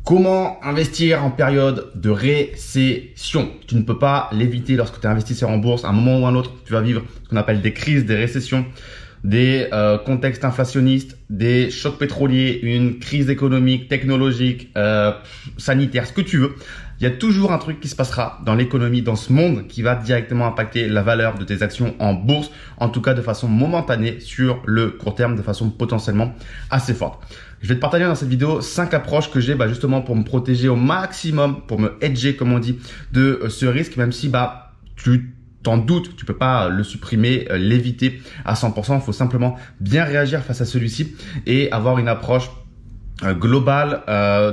Comment investir en période de récession? Tu ne peux pas l'éviter lorsque tu es investisseur en bourse. À un moment ou à un autre, tu vas vivre ce qu'on appelle des crises, des récessions, des contextes inflationnistes, des chocs pétroliers, une crise économique, technologique, sanitaire, ce que tu veux. Il y a toujours un truc qui se passera dans l'économie, dans ce monde, qui va directement impacter la valeur de tes actions en bourse, en tout cas de façon momentanée sur le court terme, de façon potentiellement assez forte. Je vais te partager dans cette vidéo 5 approches que j'ai justement pour me protéger au maximum, pour me hedger comme on dit, de ce risque, même si tu t'en doutes, tu peux pas le supprimer, l'éviter à 100%. Il faut simplement bien réagir face à celui-ci et avoir une approche globale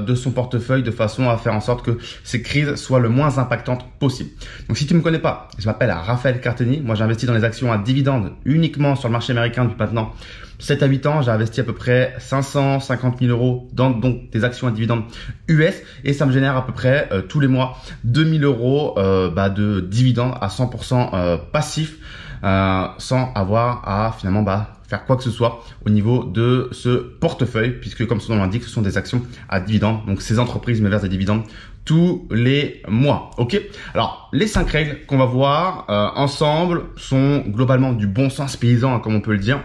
de son portefeuille de façon à faire en sorte que ces crises soient le moins impactantes possible. Donc si tu me connais pas, je m'appelle Raphaël Carteni. Moi j'investis dans les actions à dividendes uniquement sur le marché américain depuis maintenant 7 à 8 ans. J'ai investi à peu près 550 000 euros dans donc des actions à dividendes US et ça me génère à peu près tous les mois 2000 euros de dividendes à 100% passif sans avoir à finalement faire quoi que ce soit au niveau de ce portefeuille, puisque comme son nom l'indique, ce sont des actions à dividendes. Donc ces entreprises me versent des dividendes tous les mois. Ok. Alors les 5 règles qu'on va voir ensemble sont globalement du bon sens paysan, comme on peut le dire.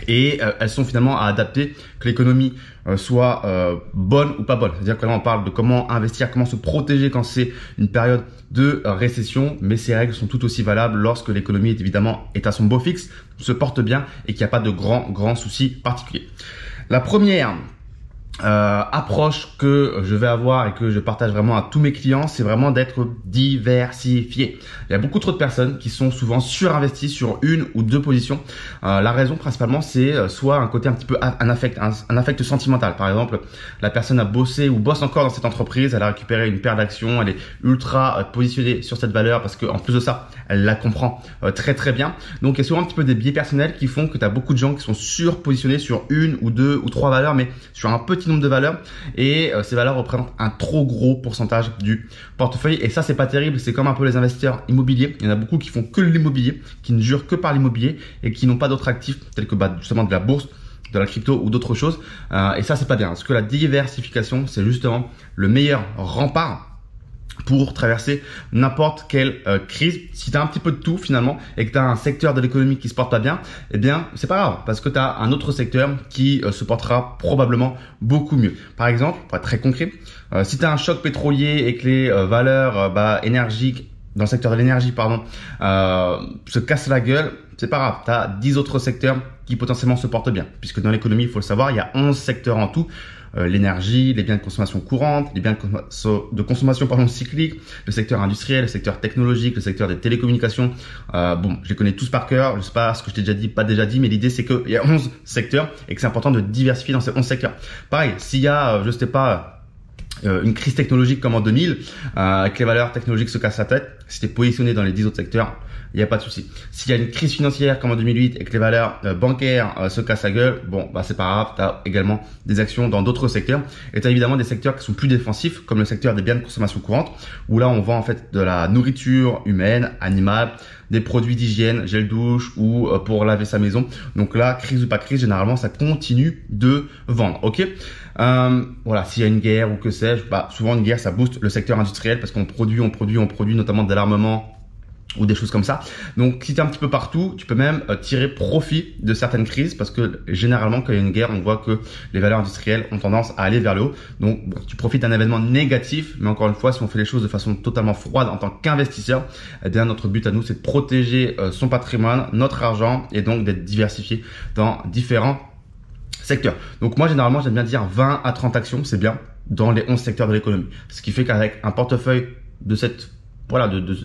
Et elles sont finalement à adapter, que l'économie soit bonne ou pas bonne. C'est-à-dire que là on parle de comment investir, comment se protéger quand c'est une période de récession, mais ces règles sont tout aussi valables lorsque l'économie est à son beau fixe, se porte bien et qu'il n'y a pas de grands soucis particuliers. La première approche que je vais avoir et que je partage vraiment à tous mes clients, c'est vraiment d'être diversifié. Il y a beaucoup trop de personnes qui sont souvent surinvesties sur une ou deux positions. La raison principalement, c'est soit un côté un petit peu un affect sentimental. Par exemple, la personne a bossé ou bosse encore dans cette entreprise, elle a récupéré une paire d'actions, elle est ultra positionnée sur cette valeur parce qu'en plus de ça, elle la comprend très bien. Donc il y a souvent un petit peu des biais personnels qui font que tu as beaucoup de gens qui sont surpositionnés sur une ou deux ou trois valeurs, mais sur un petit nombre de valeurs et ces valeurs représentent un trop gros pourcentage du portefeuille et ça c'est pas terrible. C'est comme un peu les investisseurs immobiliers, il y en a beaucoup qui font que l'immobilier, qui ne jurent que par l'immobilier et qui n'ont pas d'autres actifs tels que justement de la bourse, de la crypto ou d'autres choses et ça c'est pas bien parce que la diversification c'est justement le meilleur rempart pour traverser n'importe quelle crise. Si tu as un petit peu de tout finalement et que tu as un secteur de l'économie qui se porte pas bien, eh bien c'est pas grave parce que tu as un autre secteur qui se portera probablement beaucoup mieux. Par exemple, pour être très concret, si tu as un choc pétrolier et que les valeurs énergiques dans le secteur de l'énergie se cassent la gueule, c'est pas grave, tu as 10 autres secteurs qui potentiellement se portent bien puisque dans l'économie, il faut le savoir, il y a 11 secteurs en tout. L'énergie, les biens de consommation courante, les biens de consommation cyclique, le secteur industriel, le secteur technologique, le secteur des télécommunications. Je les connais tous par cœur. Je sais pas ce que je t'ai déjà dit, pas déjà dit, mais l'idée c'est qu'il y a 11 secteurs et que c'est important de diversifier dans ces 11 secteurs. Pareil, s'il y a, je sais pas, une crise technologique comme en 2000, que les valeurs technologiques se cassent la tête, si tu es positionné dans les 10 autres secteurs, il n'y a pas de souci. S'il y a une crise financière comme en 2008 et que les valeurs bancaires se cassent la gueule, c'est pas grave, tu as également des actions dans d'autres secteurs. Et tu as évidemment des secteurs qui sont plus défensifs, comme le secteur des biens de consommation courante, où là on vend en fait de la nourriture humaine, animale, des produits d'hygiène, gel douche ou pour laver sa maison. Donc là, crise ou pas crise, généralement ça continue de vendre. Ok. S'il y a une guerre ou que sais-je, souvent une guerre ça booste le secteur industriel parce qu'on produit notamment de l'armement ou des choses comme ça. Donc si tu es un petit peu partout, tu peux même tirer profit de certaines crises parce que généralement quand il y a une guerre, on voit que les valeurs industrielles ont tendance à aller vers le haut. Donc tu profites d'un événement négatif, mais encore une fois, si on fait les choses de façon totalement froide en tant qu'investisseur, eh bien notre but à nous c'est de protéger son patrimoine, notre argent et donc d'être diversifié dans différents secteurs. Donc moi généralement j'aime bien dire 20 à 30 actions, c'est bien dans les 11 secteurs de l'économie. Ce qui fait qu'avec un portefeuille de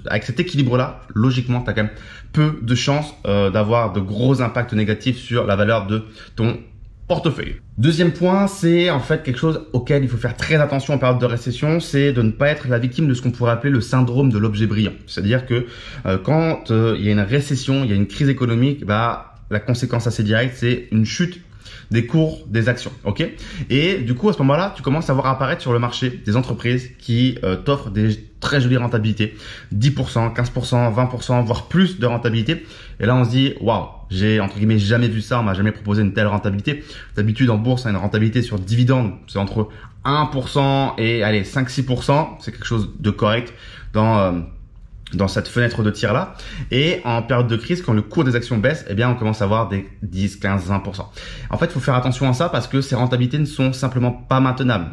avec cet équilibre-là, logiquement, tu as quand même peu de chances d'avoir de gros impacts négatifs sur la valeur de ton portefeuille. Deuxième point, c'est en fait quelque chose auquel il faut faire très attention en période de récession, c'est de ne pas être la victime de ce qu'on pourrait appeler le syndrome de l'objet brillant. C'est-à-dire que quand il y a une récession, il y a une crise économique, la conséquence assez directe, c'est une chute des cours des actions, ok? Et du coup, à ce moment-là, tu commences à voir apparaître sur le marché des entreprises qui t'offrent des très jolies rentabilités, 10%, 15%, 20%, voire plus de rentabilité. Et là, on se dit, waouh, j'ai entre guillemets jamais vu ça, on m'a jamais proposé une telle rentabilité. D'habitude, en bourse, on a une rentabilité sur dividende, c'est entre 1% et allez 5-6%, c'est quelque chose de correct dans cette fenêtre de tir là. Et en période de crise, quand le cours des actions baisse, eh bien on commence à avoir des 10, 15, 20%. En fait, il faut faire attention à ça parce que ces rentabilités ne sont simplement pas maintenables.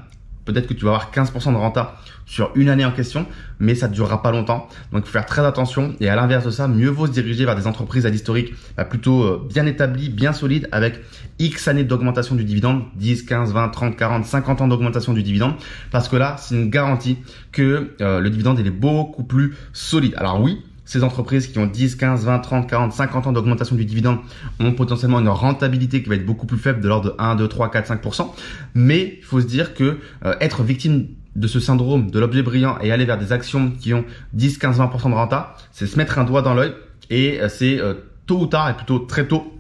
Peut-être que tu vas avoir 15% de renta sur une année en question, mais ça ne durera pas longtemps. Donc, il faut faire très attention. Et à l'inverse de ça, mieux vaut se diriger vers des entreprises à l'historique plutôt bien établies, bien solides, avec X années d'augmentation du dividende, 10, 15, 20, 30, 40, 50 ans d'augmentation du dividende. Parce que là, c'est une garantie que le dividende, il est beaucoup plus solide. Alors oui, ces entreprises qui ont 10, 15, 20, 30, 40, 50 ans d'augmentation du dividende ont potentiellement une rentabilité qui va être beaucoup plus faible, de l'ordre de 1, 2, 3, 4, 5%. Mais il faut se dire que être victime de ce syndrome de l'objet brillant et aller vers des actions qui ont 10, 15, 20% de renta, c'est se mettre un doigt dans l'œil et c'est tôt ou tard, et plutôt très tôt,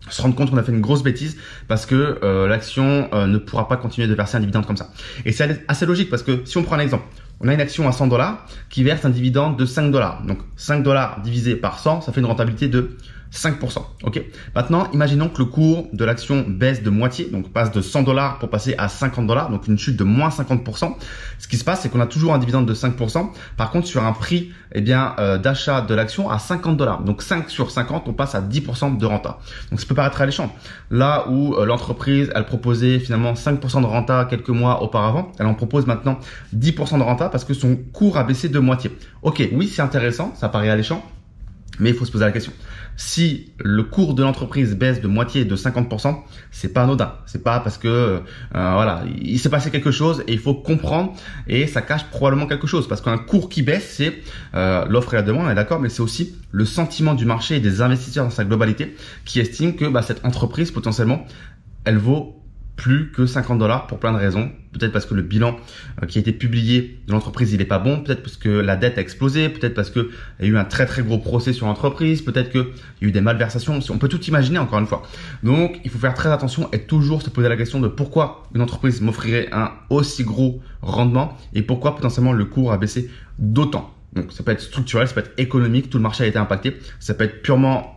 se rendre compte qu'on a fait une grosse bêtise parce que l'action ne pourra pas continuer de verser un dividende comme ça. Et c'est assez logique parce que si on prend un exemple, on a une action à $100 qui verse un dividende de $5. Donc $5 divisé par 100, ça fait une rentabilité de 5%. Ok. Maintenant, imaginons que le cours de l'action baisse de moitié, donc passe de $100 pour passer à $50, donc une chute de moins 50%. Ce qui se passe, c'est qu'on a toujours un dividende de 5%. Par contre, sur un prix d'achat de l'action à $50. Donc 5 sur 50, on passe à 10% de renta. Donc ça peut paraître alléchant. Là où l'entreprise, elle proposait finalement 5% de renta quelques mois auparavant, elle en propose maintenant 10% de renta parce que son cours a baissé de moitié. Ok, oui, c'est intéressant, ça paraît alléchant, mais il faut se poser la question. Si le cours de l'entreprise baisse de moitié, de 50%, c'est pas anodin. C'est pas parce que voilà, il s'est passé quelque chose et il faut comprendre, et ça cache probablement quelque chose. Parce qu'un cours qui baisse, c'est l'offre et la demande, on est d'accord, mais c'est aussi le sentiment du marché et des investisseurs dans sa globalité qui estiment que cette entreprise potentiellement, elle vaut plus que $50 pour plein de raisons. Peut-être parce que le bilan qui a été publié de l'entreprise, il n'est pas bon. Peut-être parce que la dette a explosé. Peut-être parce qu'il y a eu un très très gros procès sur l'entreprise. Peut-être qu'il y a eu des malversations. On peut tout imaginer encore une fois. Donc, il faut faire très attention et toujours se poser la question de pourquoi une entreprise m'offrirait un aussi gros rendement et pourquoi potentiellement le cours a baissé d'autant. Donc, ça peut être structurel, ça peut être économique. Tout le marché a été impacté. Ça peut être purement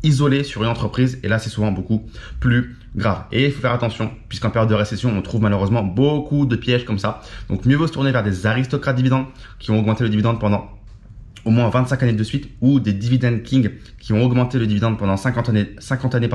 isolé sur une entreprise, et là c'est souvent beaucoup plus grave. Et il faut faire attention puisqu'en période de récession on trouve malheureusement beaucoup de pièges comme ça. Donc mieux vaut se tourner vers des aristocrates dividendes qui ont augmenté le dividende pendant au moins 25 années de suite, ou des dividend kings qui ont augmenté le dividende pendant 50 années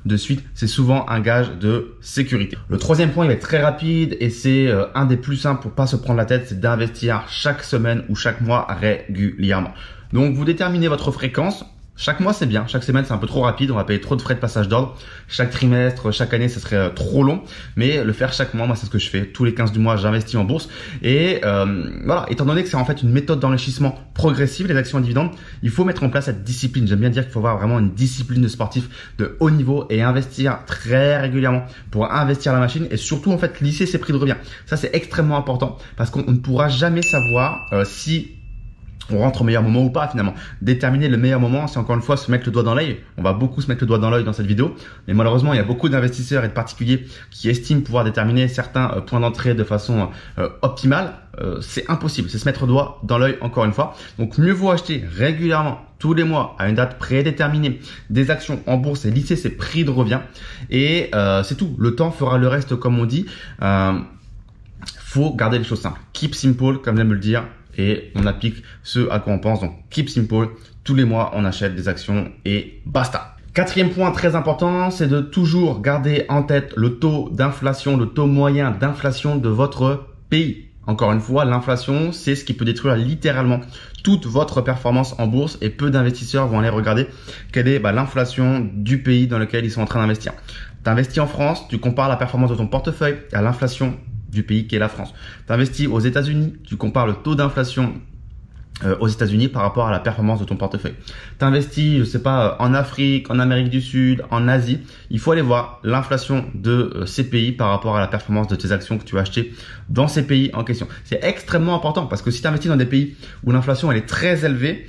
de suite. C'est souvent un gage de sécurité. Le troisième point, il va être très rapide et c'est un des plus simples pour pas se prendre la tête, c'est d'investir chaque semaine ou chaque mois régulièrement. Donc vous déterminez votre fréquence. Chaque mois, c'est bien. Chaque semaine, c'est un peu trop rapide. On va payer trop de frais de passage d'ordre. Chaque trimestre, chaque année, ça serait trop long. Mais le faire chaque mois, moi, c'est ce que je fais. Tous les 15 du mois, j'investis en bourse. Et voilà, étant donné que c'est en fait une méthode d'enrichissement progressive, les actions à dividendes, il faut mettre en place cette discipline. J'aime bien dire qu'il faut avoir vraiment une discipline de sportif de haut niveau et investir très régulièrement pour investir la machine et surtout, en fait, lisser ses prix de revient. Ça, c'est extrêmement important parce qu'on ne pourra jamais savoir si on rentre au meilleur moment ou pas finalement. Déterminer le meilleur moment, c'est encore une fois se mettre le doigt dans l'œil. On va beaucoup se mettre le doigt dans l'œil dans cette vidéo, mais malheureusement il y a beaucoup d'investisseurs et de particuliers qui estiment pouvoir déterminer certains points d'entrée de façon optimale. C'est impossible, c'est se mettre le doigt dans l'œil encore une fois. Donc mieux vaut acheter régulièrement tous les mois à une date prédéterminée des actions en bourse et lisser ses prix de revient, et c'est tout. Le temps fera le reste, comme on dit. Faut garder les choses simples. Keep simple, comme j'aime le dire. Et on applique ce à quoi on pense. Donc keep simple, tous les mois on achète des actions et basta. Quatrième point très important, c'est de toujours garder en tête le taux d'inflation, le taux moyen d'inflation de votre pays. Encore une fois, l'inflation, c'est ce qui peut détruire littéralement toute votre performance en bourse, et peu d'investisseurs vont aller regarder quelle est l'inflation du pays dans lequel ils sont en train d'investir. Tu investis en France, tu compares la performance de ton portefeuille à l'inflation du pays qui est la France. Tu investis aux États-Unis, tu compares le taux d'inflation aux États-Unis par rapport à la performance de ton portefeuille. Tu investis, je sais pas, en Afrique, en Amérique du Sud, en Asie. Il faut aller voir l'inflation de ces pays par rapport à la performance de tes actions que tu as achetées dans ces pays en question. C'est extrêmement important parce que si tu investis dans des pays où l'inflation elle est très élevée,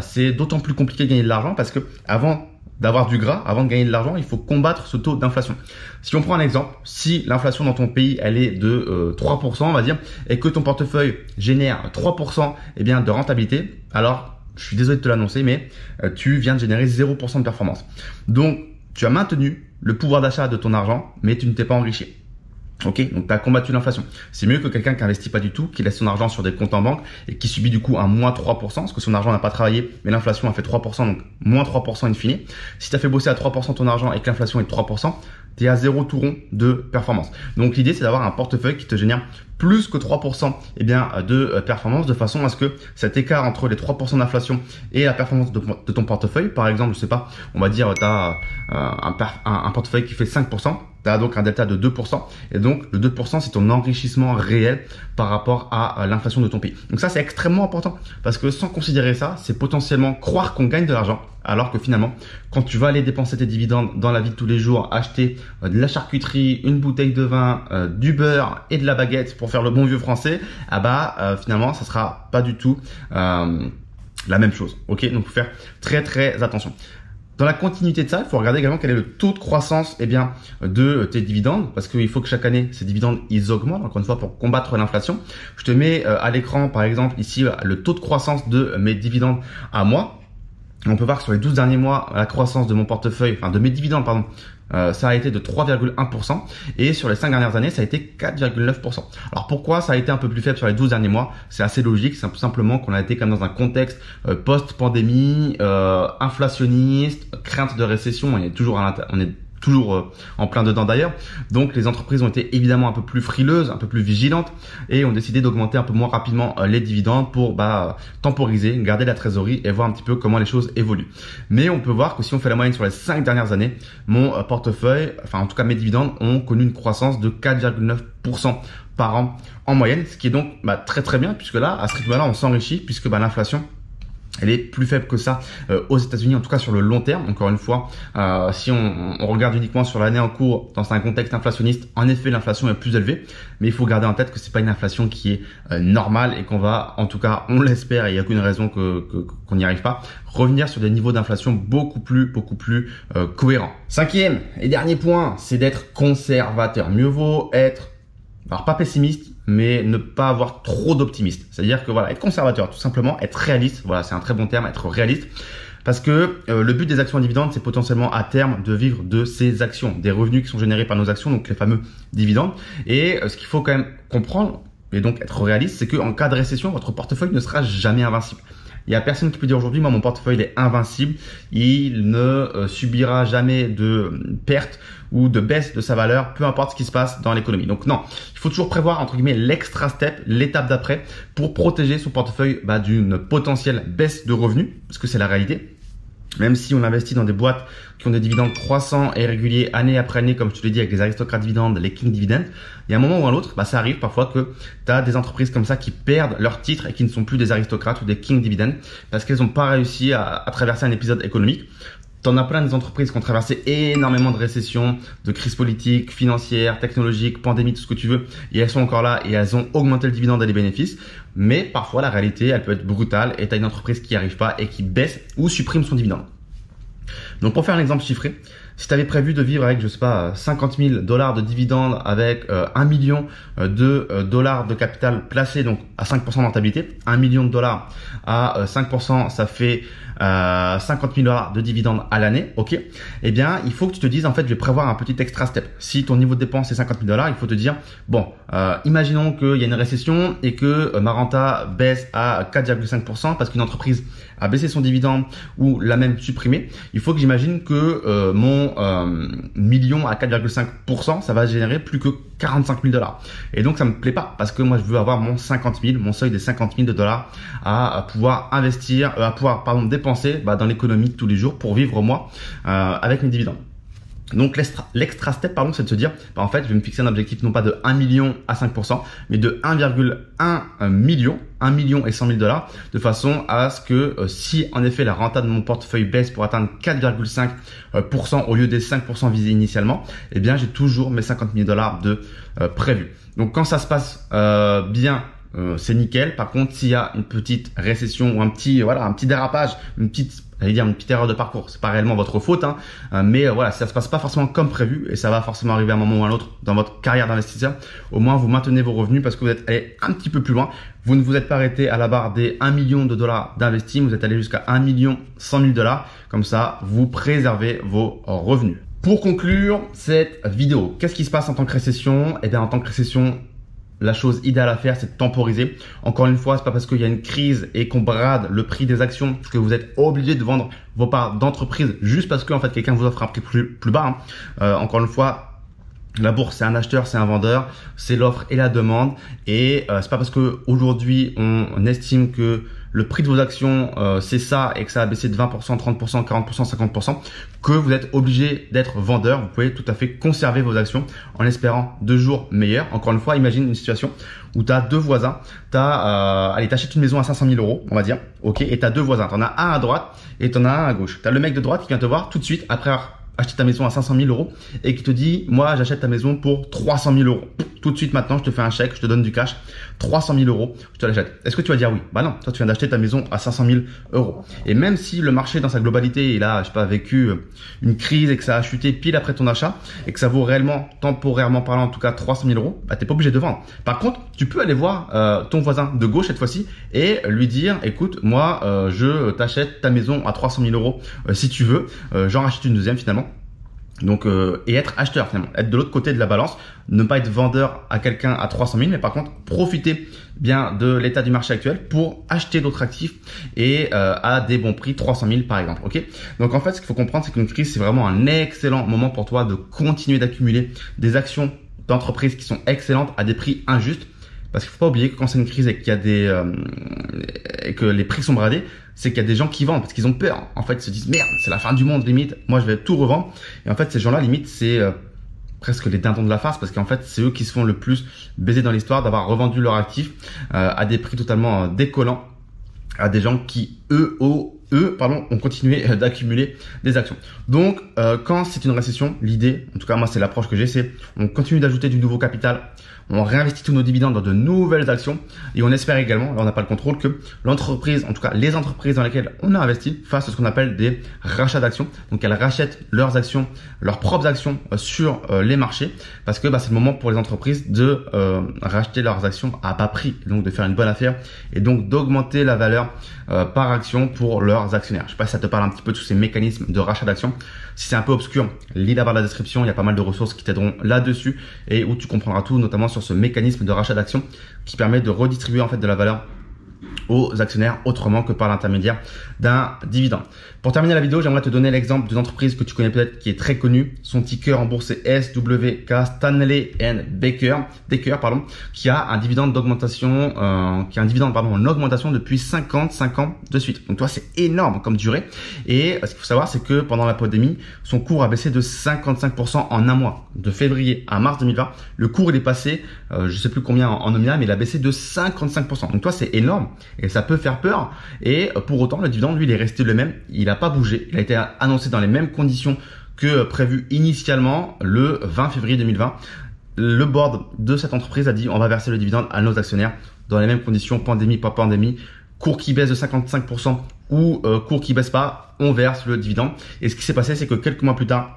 c'est d'autant plus compliqué de gagner de l'argent parce que avant d'avoir du gras, avant de gagner de l'argent, il faut combattre ce taux d'inflation. Si on prend un exemple, si l'inflation dans ton pays, elle est de 3%, on va dire, et que ton portefeuille génère 3% de rentabilité, alors je suis désolé de te l'annoncer, mais tu viens de générer 0% de performance. Donc, tu as maintenu le pouvoir d'achat de ton argent, mais tu ne t'es pas enrichi. Ok, donc tu as combattu l'inflation. C'est mieux que quelqu'un qui investit pas du tout, qui laisse son argent sur des comptes en banque et qui subit du coup un moins 3%, parce que son argent n'a pas travaillé, mais l'inflation a fait 3%, donc moins 3% in fine. Si tu as fait bosser à 3% ton argent et que l'inflation est de 3%, tu es à 0 tout rond de performance. Donc l'idée, c'est d'avoir un portefeuille qui te génère plus que 3% de performance, de façon à ce que cet écart entre les 3% d'inflation et la performance de ton portefeuille, par exemple, je sais pas, on va dire tu as un portefeuille qui fait 5%, tu as donc un delta de 2%, et donc le 2% c'est ton enrichissement réel par rapport à l'inflation de ton pays. Donc ça c'est extrêmement important, parce que sans considérer ça, c'est potentiellement croire qu'on gagne de l'argent, alors que finalement, quand tu vas aller dépenser tes dividendes dans la vie de tous les jours, acheter de la charcuterie, une bouteille de vin, du beurre et de la baguette pour faire le bon vieux français, finalement ça sera pas du tout la même chose. Ok, donc faut faire très très attention. Dans la continuité de ça, il faut regarder également quel est le taux de croissance de tes dividendes, parce qu'il faut que chaque année, ces dividendes, ils augmentent, encore une fois, pour combattre l'inflation. Je te mets à l'écran, par exemple, ici, le taux de croissance de mes dividendes à moi. On peut voir que sur les 12 derniers mois, la croissance de mon portefeuille, de mes dividendes, pardon, ça a été de 3,1%, et sur les 5 dernières années, ça a été 4,9%. Alors pourquoi ça a été un peu plus faible sur les 12 derniers mois? C'est assez logique, c'est tout simplement qu'on a été quand même dans un contexte post-pandémie, inflationniste, crainte de récession, on est toujours en plein dedans d'ailleurs. Donc les entreprises ont été évidemment un peu plus frileuses, un peu plus vigilantes, et ont décidé d'augmenter un peu moins rapidement les dividendes pour temporiser, garder la trésorerie et voir un petit peu comment les choses évoluent. Mais on peut voir que si on fait la moyenne sur les 5 dernières années, mon portefeuille, en tout cas mes dividendes, ont connu une croissance de 4,9% par an en moyenne, ce qui est donc très très bien, puisque là, à ce rythme-là, on s'enrichit, puisque l'inflation, elle est plus faible que ça aux États-Unis, en tout cas sur le long terme. Encore une fois, si on regarde uniquement sur l'année en cours dans un contexte inflationniste, en effet l'inflation est plus élevée, mais il faut garder en tête que c'est pas une inflation qui est normale, et qu'on va, en tout cas on l'espère, et il n'y a aucune raison qu'on n'y arrive pas, revenir sur des niveaux d'inflation beaucoup plus cohérents. Cinquième et dernier point, c'est d'être conservateur. Mieux vaut être, alors pas pessimiste, mais ne pas avoir trop d'optimisme. C'est-à-dire que être conservateur, tout simplement, être réaliste. Voilà, c'est un très bon terme, être réaliste. Parce que le but des actions à dividendes, c'est potentiellement à terme de vivre de ces actions, des revenus qui sont générés par nos actions, donc les fameux dividendes. Et ce qu'il faut quand même comprendre, et donc être réaliste, c'est qu'en cas de récession, votre portefeuille ne sera jamais invincible. Il y a personne qui peut dire aujourd'hui, moi mon portefeuille est invincible, il ne subira jamais de perte ou de baisse de sa valeur, peu importe ce qui se passe dans l'économie. Donc non, il faut toujours prévoir entre guillemets l'extra step, l'étape d'après, pour protéger son portefeuille d'une potentielle baisse de revenus, parce que c'est la réalité. Même si on investit dans des boîtes qui ont des dividendes croissants et réguliers année après année, comme je te l'ai dit, avec les aristocrates dividendes, les king dividends, il y a un moment ou un autre, ça arrive parfois que tu as des entreprises comme ça qui perdent leur titre et qui ne sont plus des aristocrates ou des king dividends parce qu'elles n'ont pas réussi à traverser un épisode économique. T'en as plein des entreprises qui ont traversé énormément de récessions, de crises politiques, financières, technologiques, pandémie, tout ce que tu veux. Et elles sont encore là et elles ont augmenté le dividende et les bénéfices. Mais parfois, la réalité, elle peut être brutale et tu as une entreprise qui n'y arrive pas et qui baisse ou supprime son dividende. Donc, pour faire un exemple chiffré, si tu avais prévu de vivre avec, je sais pas, 50 000 $ de dividendes avec 1 million de dollars de capital placé, donc à 5% de rentabilité, 1 million de dollars à 5%, ça fait 50 000 $ de dividendes à l'année, ok? Eh bien, il faut que tu te dises, en fait, je vais prévoir un petit extra step. Si ton niveau de dépense est 50 000 $, il faut te dire, bon, imaginons qu'il y a une récession et que ma renta baisse à 4,5% parce qu'une entreprise a baissé son dividende ou l'a même supprimé. Il faut que j'imagine que mon million à 4,5%, ça va générer plus que 45 000 $. Et donc, ça me plaît pas parce que moi, je veux avoir mon 50 000, mon seuil des 50 000 $ à pouvoir investir, dépenser dans l'économie de tous les jours pour vivre moi avec mes dividendes. Donc l'extra step, c'est de se dire, en fait, je vais me fixer un objectif non pas de 1 million à 5%, mais de 1,1 million, 1 million et 100 000 $, de façon à ce que si en effet la renta de mon portefeuille baisse pour atteindre 4,5% au lieu des 5% visés initialement, eh bien j'ai toujours mes 50 000 $ de prévus. Donc quand ça se passe bien c'est nickel. Par contre, s'il y a une petite récession ou un petit dérapage, une petite erreur de parcours, c'est pas réellement votre faute, hein, mais voilà, ça se passe pas forcément comme prévu et ça va forcément arriver à un moment ou à un autre dans votre carrière d'investisseur. Au moins, vous maintenez vos revenus parce que vous êtes allé un petit peu plus loin. Vous ne vous êtes pas arrêté à la barre des 1 million de dollars d'investis, vous êtes allé jusqu'à 1 100 000 dollars. Comme ça, vous préservez vos revenus. Pour conclure cette vidéo, qu'est-ce qui se passe en tant que récession? Eh bien, en tant que récession, la chose idéale à faire, c'est de temporiser. Encore une fois, c'est pas parce qu'il y a une crise et qu'on brade le prix des actions que vous êtes obligé de vendre vos parts d'entreprise juste parce que en fait quelqu'un vous offre un prix plus bas. Encore une fois, la bourse, c'est un acheteur, c'est un vendeur, c'est l'offre et la demande. Et c'est pas parce que aujourd'hui on estime que le prix de vos actions c'est ça et que ça a baissé de 20%, 30%, 40%, 50% que vous êtes obligé d'être vendeur. Vous pouvez tout à fait conserver vos actions en espérant 2 jours meilleurs. Encore une fois, imagine une situation où tu as 2 voisins. Allez, t'achètes une maison à 500 000 euros, on va dire. Ok, et tu as 2 voisins. Tu en as un à droite et tu en as un à gauche. Tu as le mec de droite qui vient te voir tout de suite après acheter ta maison à 500 000 euros et qui te dit, moi, j'achète ta maison pour 300 000 euros. Tout de suite, maintenant, je te fais un chèque, je te donne du cash, 300 000 euros, je te l'achète. Est-ce que tu vas dire oui? Bah non, toi, tu viens d'acheter ta maison à 500 000 euros. Et même si le marché dans sa globalité, il a, je sais pas, vécu une crise et que ça a chuté pile après ton achat et que ça vaut réellement, temporairement parlant, en tout cas 300 000 euros, bah, t'es pas obligé de vendre. Par contre, tu peux aller voir ton voisin de gauche cette fois-ci et lui dire, écoute, moi, je t'achète ta maison à 300 000 euros si tu veux. J'en rachète une deuxième finalement. Donc, et être acheteur finalement, être de l'autre côté de la balance, ne pas être vendeur à quelqu'un à 300 000, mais par contre profiter bien de l'état du marché actuel pour acheter d'autres actifs et à des bons prix, 300 000 par exemple. Ok. Donc en fait, ce qu'il faut comprendre, c'est qu'une crise, c'est vraiment un excellent moment pour toi de continuer d'accumuler des actions d'entreprises qui sont excellentes à des prix injustes. Parce qu'il faut pas oublier que quand c'est une crise et qu'il y a et que les prix sont bradés, c'est qu'il y a des gens qui vendent parce qu'ils ont peur. En fait, ils se disent merde, c'est la fin du monde limite. Moi, je vais tout revendre. Et en fait, ces gens-là, limite, c'est presque les dindons de la farce parce qu'en fait, c'est eux qui se font le plus baiser dans l'histoire d'avoir revendu leur actif à des prix totalement décollants à des gens qui ont continué d'accumuler des actions. Donc, quand c'est une récession, l'idée, en tout cas moi c'est l'approche que j'ai, c'est on continue d'ajouter du nouveau capital, on réinvestit tous nos dividendes dans de nouvelles actions et on espère également, là on n'a pas le contrôle, que l'entreprise, en tout cas les entreprises dans lesquelles on a investi, fassent ce qu'on appelle des rachats d'actions. Donc elles rachètent leurs actions, leurs propres actions sur les marchés parce que c'est le moment pour les entreprises de racheter leurs actions à bas prix, donc de faire une bonne affaire et donc d'augmenter la valeur par action pour leurs actionnaires. Je sais pas si ça te parle un petit peu de tous ces mécanismes de rachat d'actions. Si c'est un peu obscur, lis la barre de la description, il y a pas mal de ressources qui t'aideront là-dessus et où tu comprendras tout, notamment sur ce mécanisme de rachat d'actions qui permet de redistribuer en fait de la valeur aux actionnaires autrement que par l'intermédiaire d'un dividende. Pour terminer la vidéo, j'aimerais te donner l'exemple d'une entreprise que tu connais peut-être qui est très connue. Son ticker en bourse est SWK, Stanley & Baker, qui a un dividende d'augmentation, en augmentation depuis 55 ans de suite. Donc toi, c'est énorme comme durée. Et ce qu'il faut savoir, c'est que pendant la pandémie, son cours a baissé de 55% en un mois. De février à mars 2020, le cours il est passé, je sais plus combien en nominal, mais il a baissé de 55%. Donc toi, c'est énorme. Et ça peut faire peur. Et pour autant, le dividende, lui, il est resté le même. Il n'a pas bougé. Il a été annoncé dans les mêmes conditions que prévu initialement le 20 février 2020. Le board de cette entreprise a dit on va verser le dividende à nos actionnaires dans les mêmes conditions, pandémie, pas pandémie, cours qui baisse de 55% ou cours qui baisse pas, on verse le dividende. Et ce qui s'est passé, c'est que quelques mois plus tard,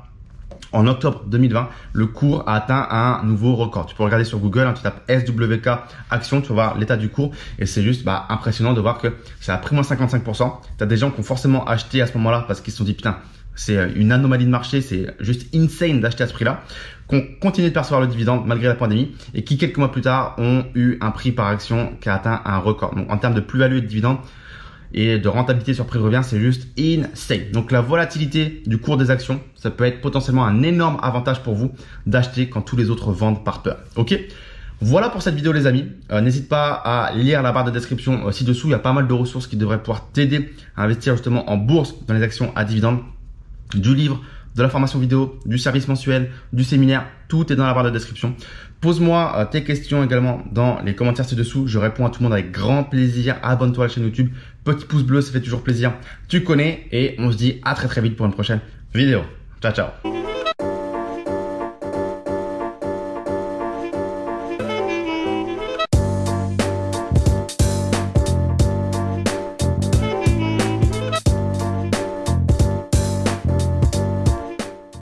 en octobre 2020, le cours a atteint un nouveau record. Tu peux regarder sur Google, tu tapes SWK Action, tu vas voir l'état du cours et c'est juste impressionnant de voir que ça a pris moins 55%. Tu as des gens qui ont forcément acheté à ce moment-là parce qu'ils se sont dit putain, c'est une anomalie de marché, c'est juste insane d'acheter à ce prix-là, qui ont continué de percevoir le dividende malgré la pandémie et qui quelques mois plus tard ont eu un prix par action qui a atteint un record. Donc en termes de plus-value et de dividende, et de rentabilité sur prix de revient, c'est juste insane. Donc la volatilité du cours des actions, ça peut être potentiellement un énorme avantage pour vous d'acheter quand tous les autres vendent par peur. Ok, voilà pour cette vidéo les amis. N'hésite pas à lire la barre de description ci-dessous. Il y a pas mal de ressources qui devraient pouvoir t'aider à investir justement en bourse dans les actions à dividendes, du livre, de la formation vidéo, du service mensuel, du séminaire, tout est dans la barre de description. Pose-moi tes questions également dans les commentaires ci-dessous. Je réponds à tout le monde avec grand plaisir. Abonne-toi à la chaîne YouTube. Petit pouce bleu, ça fait toujours plaisir. Tu connais et on se dit à très vite pour une prochaine vidéo. Ciao, ciao.